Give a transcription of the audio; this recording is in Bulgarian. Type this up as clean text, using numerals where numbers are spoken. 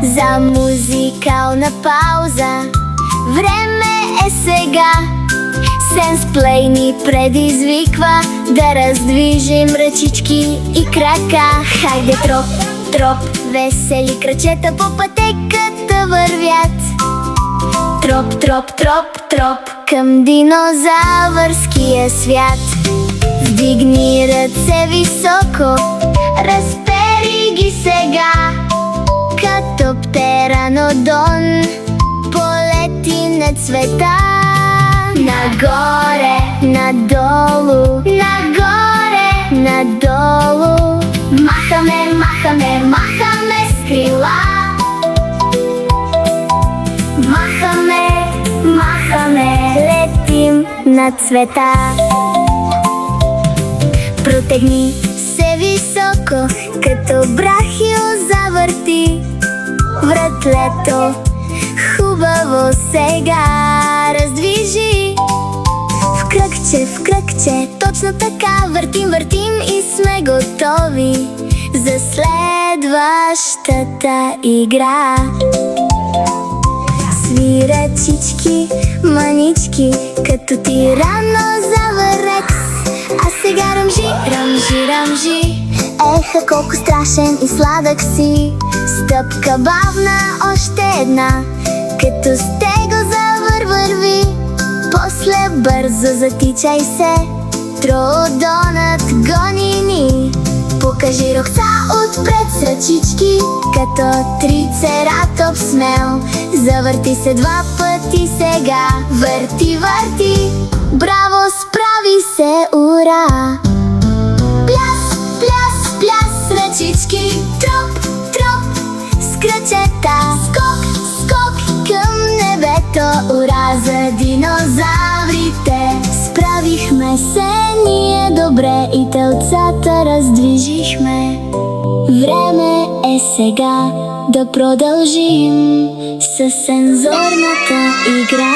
За музикална пауза време е сега. Сенсплей ни предизвиква да раздвижим ръчички и крака. Хайде троп, троп, весели крачета по пътеката вървят. Троп, троп, троп, троп към динозавърския свят. Вдигни ръце високо, разпери ги сега. Като птеранодон полети над света. Нагоре, надолу, нагоре, надолу. Махаме, махаме, махаме с крила. Махаме, махаме, летим над света. Протегни се високо, като брахио завърти вратлето. Хубаво сега раздвижи. В кръгче, точно така въртим, въртим и сме готови за следващата игра. Свирачички, манички, като тиранозавър Рекс. А сега ръмжи, ръмжи, ръмжи. Еха, колко страшен и сладък си. Стъпка бавна, още една, като стегозавър върви. После бързо затичай се, троодонът гони ни. Покажи рокца отпред с ръчички, като трицератоп смел. Завърти се два пъти сега, върти, върти. Браво, справи се, ура! Пляс, пляс, пляс, ръчички, троп, троп, с крачета. Скок, скок към небето, ура за динозаврите. Справихме се ние добре и телцата раздвижихме. Време е сега да продължим със сензорната игра.